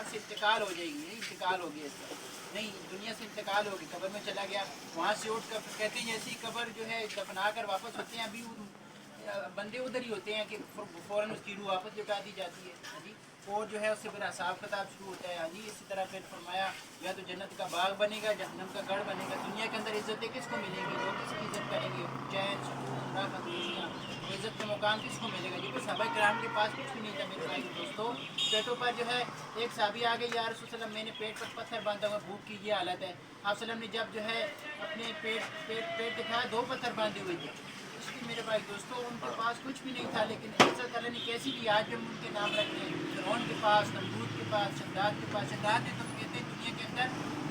से इंतकाल हो जाएगी, नहीं इंतकाल हो गया इसका, नहीं दुनिया से इंतकाल होगी, कब्र में चला गया, वहाँ से उठ कर कहते हैं जैसी कब्र जो है दफना कर वापस होते हैं, अभी बंदे उधर ही होते हैं कि फ़ौरन उसकी रूह वापस लौटा दी जाती है जी, और जो है उससे फिर हिसाब किताब शुरू होता है जी। इसी तरह फिर फरमाया या तो जन्नत का बाग बनेगा, जहन्नम का गढ़ बनेगा। दुनिया के अंदर इज़्ज़तें किसको मिलेंगी, लोग किसकी इज़्ज़त करेंगे, चैन सुकून राहत खुशियाँ, इज़्ज़त का मुकाम किसको मिलेगा जी। तो सहाबा किराम के पास कुछ भी नहीं था मेरे भाई दोस्तों। पेटों पर जो है एक साहबी आ गई, या रसूल सल्लल्लाहु अलैहि वसल्लम मैंने पेट पर पत्थर बांधा हुआ, भूख की ये हालत है। आप सल्लम ने जब जो है अपने पेट दिखाया, 2 पत्थर बांधे हुए थे। इसलिए मेरे भाई दोस्तों उनके पास कुछ भी नहीं था, लेकिन इज़्ज़त अल्लाह ने कैसी दी, आज भी हम उनके नाम रखते हैं। फिरौन के पास, नमरूद के पास, शद्दाद के पास। शद्दाद ने तो कहते हैं दुनिया के अंदर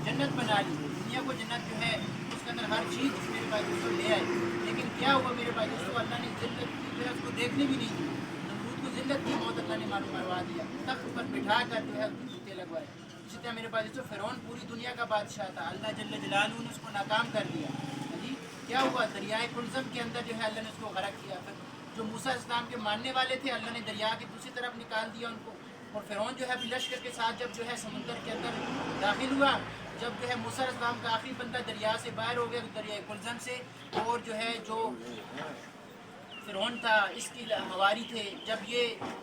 जन्नत बना ली, दुनिया को जन्नत जो है उसके अंदर हर चीज़ मेरे भाई दोस्तों ले आए, लेकिन क्या हुआ मेरे भाई दोस्तों, अल्लाह ने जिल्लत की जो है उसको देखने भी नहीं दी। नमरूद को जिल्लत की मौत अल्लाह ने मरवा दिया, तख्त पर बिठा कर जो है जूते लगवाए। इसी तरह मेरे भाई दोस्तों फिरौन पूरी दुनिया का बादशाह था, अल्लाह जल्ल जलालहू ने उसको नाकाम कर दिया जी। क्या हुआ, दरियाए कुलज़म के अंदर जो है अल्लाह ने उसको गरक किया। फिर जो मूसा इस्लाम के मानने वाले थे, अल्लाह ने दरिया की दूसरी तरफ निकाल दिया उनको। और फिरौन जो है अपने लश्कर के साथ जब जो है समुंदर के अंदर दाखिल हुआ, जब जो है मूसा इस्लाम का आखिरी बंदा दरिया से बाहर हो गया, दरिया कुलज़म से, और जो है जो फिरौन था इसकी हवारी थे, जब ये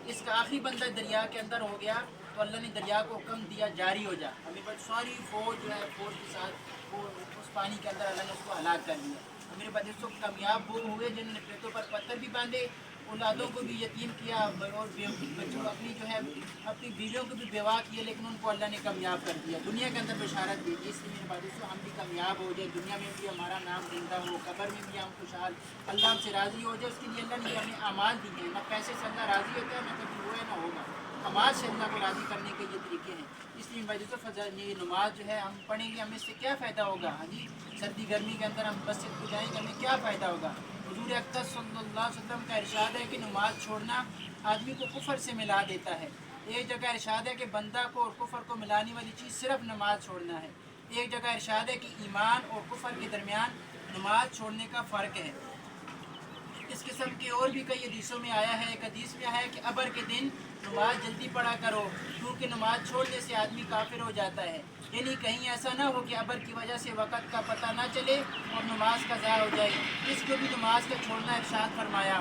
इसका आखिरी बंदा दरिया के अंदर हो गया तो अल्लाह ने दरिया को हुक्म दिया जारी हो जा। हमें बस सारी फौज जो है फौज के साथ वो उस पानी के अंदर अल्लाह ने उसको हलाक कर दिया। मेरे बाद दोस्तों कामयाब वो हुए जिन्होंने पेटों पर पत्थर भी बांधे, औलादों को भी यतीम किया, और बच्चों अपनी जो है अपनी बीवियों को भी बेवा किए, लेकिन उनको अल्लाह ने कामयाब कर दिया, दुनिया के अंदर बशारत दी। इसलिए मेरे बाद दोस्तों हम भी कामयाब हो जाए, दुनिया में भी हमारा नाम जिंदा हो, कब्र में भी हम खुशहाल, अल्लाह हमसे राज़ी हो जाए। उसके लिए अल्लाह ने हमें अमाल दिए हैं, न पैसे से अल्लाह राज़ी होता है, न कभी हुआ है न होगा, अमाल से अल्लाह को राज़ी करने के ये तरीके हैं। इसलिए भाई दोस्तों फजर ये नमाज जो है हम पढ़ेंगे, हमें इससे क्या फ़ायदा होगा। हाँ जी, सर्दी गर्मी के अंदर हम मस्जिद को जाएंगे, हमें क्या फ़ायदा होगा। हुज़ूर अक़दस सल्लल्लाहु अलैहि वसल्लम का इरशाद है कि नमाज छोड़ना आदमी को कुफर से मिला देता है। एक जगह इरशाद है कि बंदा को और कुफर को मिलाने वाली चीज़ सिर्फ नमाज छोड़ना है। एक जगह इरशाद है कि ईमान और कुफर के दरमियान नमाज छोड़ने का फ़र्क है। इस किस्म के और भी कई हदीसों में आया है। एक हदीस में आया है कि अबर के दिन नमाज जल्दी पढ़ा करो, क्योंकि नमाज छोड़ने से आदमी काफिर हो जाता है। यानी कहीं ऐसा ना हो कि अबर की वजह से वक़्त का पता ना चले और नमाज का ज़ाया हो जाए, इसको भी नमाज का छोड़ना इरशाद फरमाया।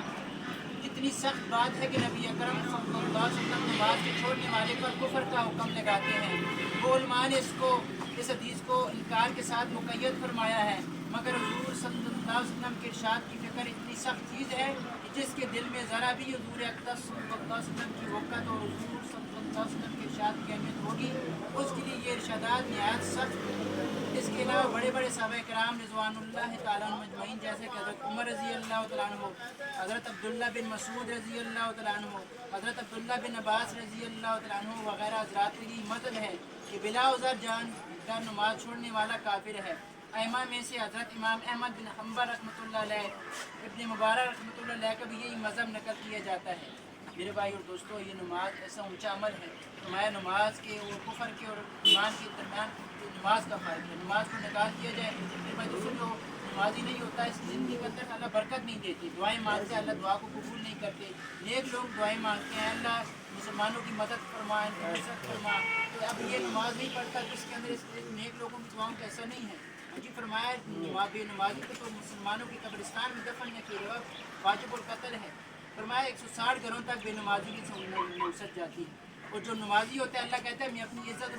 इतनी सख्त बात है कि नबी अकरम सल्लल्लाहु अलैहि वसल्लम नमाज के छोड़ने वाले पर कुफर का हुक्म लगाते हैं। वो उलमा ने इस हदीस को इनकार के साथ मुक़य्यद फरमाया है, मगर हुज़ूर सल्लल्लाहु अलैहि वसल्लम के इरशाद की फ़िक्र इतनी सख्त चीज़ है कि जिसके दिल में ज़रा भी हुज़ूर अक़दस सल्लल्लाहु अलैहि वसल्लम की वक़्त और हुज़ूर सल्लल्लाहु अलैहि वसल्लम के इरशाद की अहमियत होगी, उसके लिए ये इरशादात निहायत सख्त। इसके अलावा बड़े बड़े सहाबा किराम रिज़वानुल्लाह तआला अलैहिम अजमईन जैसे कि हज़रत उमर रज़ी अल्लाह तआला अन्हु, हज़रत अब्दुल्ला बिन मसूद रज़ी अल्लाह तआला अन्हु, हज़रत अब्दुल्ला बिन अब्बास रज़ी अल्लाह तआला अन्हु वग़ैरह हज़रात की मज़हब है कि बिला उज़र जान का नमाज छोड़ने वाला काफिर है। अइमा में से हज़रत इमाम अहमद बिन हम्बल रहमतुल्लाह अलैह, इब्न मुबारक रहमतुल्लाह अलैह का भी यही मज़हब नकल किया जाता है। मेरे भाई और दोस्तों ये नमाज ऐसा ऊंचा अमल है, हमारे नमाज के और कुफर के और ईमान के दरमियान नमाज का फ़र्क है। नमाज को निकाल दिया जाए, मेरे भाई दोस्तों जो नमाजी नहीं होता इस ज़िंदगी के अंदर अल्लाह बरकत नहीं देती, दुआएं मांगते हैं अल्लाह दुआ को कबूल नहीं करते। नेक लोग दुआएं मांगते हैं अल्लाह मुसलमानों की मदद फरमा, इनकी मदद फरमा, तो अब ये नमाज नहीं पढ़ता तो इसके अंदर इस नेक लोगों की दुआओं का ऐसा नहीं है जी। फरमाया बेनमाजी को तो मुसलमानों के कब्रिस्तान में दफन न किए वाजिब कत्ल है। फरमाया 160 घरों तक बेनमाजी की नौसत जाती है। और जो नमाजी होता है अल्लाह कहता है मैं अपनी इज़्ज़त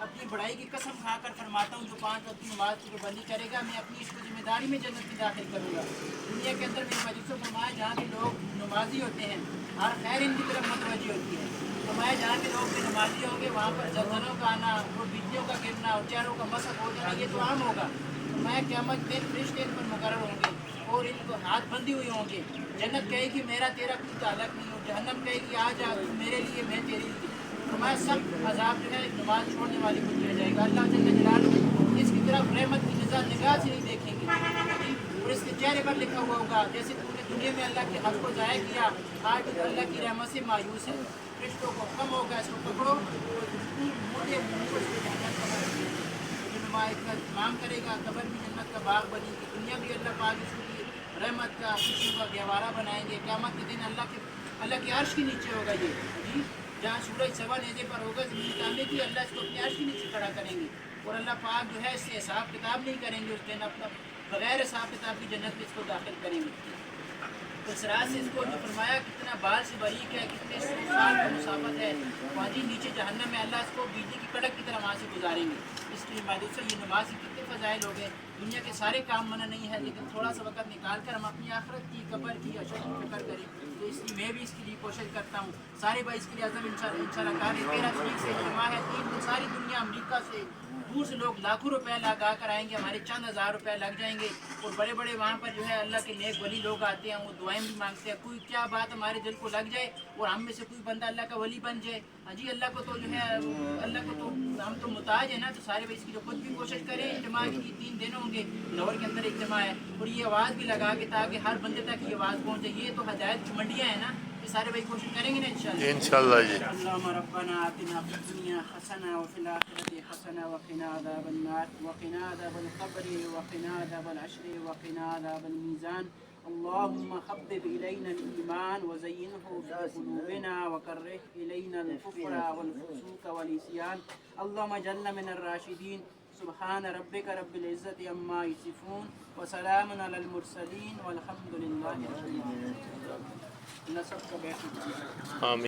अपनी बड़ाई की कसम खा कर फरमाता हूँ, जो 5 वक्त की नमाज की पाबंदी करेगा मैं अपनी इसको जिम्मेदारी में जन्नत में दाखिल करूँगा। दुनिया के अंदर मेरे मजीद से फरमाया जहाँ के लोग नमाजी होते हैं हर खैर इनकी तरफ मतवजी होती है। फरमाया जहाँ के लोग बेनमाजी होंगे वहाँ पर जलजलों का आना और बिजलियों का गिरना और चेहरों का मसक हो जाना ये तो आम होगा। फरमाया क़यामत दिन फरिश्ते इन पर मुकर्रर होंगे और इनको हाथ बंधी हुई होंगे। जन्नत कहेगी मेरा तेरा कोई ताल्लुक नहीं, और जहन्नम कहेगी आ जा तू मेरे लिए मैं तेरे लिए। हमारा सब अजाब जो है नमाज छोड़ने वाले को दिया जाएगा। अल्लाह जल्ल जलालहू इसकी तरफ रहमत की निगाह से नहीं देखेंगे और इसके चेहरे पर लिखा हुआ होगा जैसे तूने दुनिया में अल्लाह के हक़ को ज़ाया किया, आज तो अल्लाह की रहमत से मायूस है। फरिश्तों को कम होगा इसको पकड़ो मुझे इतना तमाम करेगा, कब्र भी जन्नत का बाग बनेगी, दुनिया भी अल्लाह पाक इसकी रहमत का खुशियों का गहवारा बनाएंगे। क़यामत के दिन अल्लाह के अर्श के नीचे होगा ये जी। جہاں سورج سوا نیزے پر ہوگا زمین تانبے کی، اللہ اس کو اپنے عرش کے نیچے کھڑا کریں گے، اور اللہ پاک جو ہے اس سے حساب کتاب نہیں کریں گے، اس دن اپنا بغیر حساب کتاب کی جنت میں اس کو داخل کریں گے۔ تو اس رات سے اس کو جو فرمایا کتنا بال سے باریک ہے، کتنے سال کی مسافت ہے، وہاں جی نیچے جہنم میں اللہ اس کو بجلی کی کڑک کی طرح وہاں سے گزاریں گے۔ اس لیے میں دوستوں یہ نماز کے کتنے فضائل ہو گئے، دنیا کے سارے کام منع نہیں ہے، لیکن تھوڑا سا وقت نکال کر ہم اپنی آخرت کی، قبر کی، حشر کی فکر کریں۔ تو اس لیے میں بھی اس کے لیے کوشش کرتا ہوں، سارے بھائی اس کے لیے عزم انشاءاللہ کار 13 تاریخ سے اجتماع ہے، 3 دن ساری دنیا امریکہ سے دور سے لوگ لاکھوں روپے لگا کر آئیں گے، ہمارے چند ہزار روپے لگ جائیں گے، اور بڑے بڑے وہاں پر جو ہے اللہ کے نیک ولی لوگ آتے ہیں، وہ دعائیں بھی مانگتے ہیں، کوئی کیا بات ہمارے دل کو لگ جائے اور ہم میں سے کوئی بندہ اللہ کا ولی بن جائے، ہاں جی اللہ کو تو جو ہے اللہ کو تو ہم تو محتاج ہیں نا، تو سارے بھائی اس کی جو خود بھی کوشش کریں اجتماع کی، 3 دن ہوں گے لاہور کے اندر اجتماع ہے، اور یہ آواز بھی لگا کے تاکہ ہر بندے تک یہ آواز پہنچے، یہ تو ہدایت کی منڈیاں ہیں نا، یہ سارے بھائی کوشش کریں گے نا انشاءاللہ۔ انشاءاللہ جی۔ اللهم ربنا آتنا في الدنيا حسنة وفي الآخرة حسنة وقنا عذاب النار وقنا عذاب القبر وقنا عذاب العشر وقنا عذاب الميزان اللهم حبب إلينا الإيمان وزينه في قلوبنا وكره إلينا الكفر والفسوق والعصيان اللهم اجعلنا من الراشدين سبحان ربك رب العزة عما يصفون وسلام على المرسلين والحمد لله رب العالمين۔ اللہ سب کا بہت آمین۔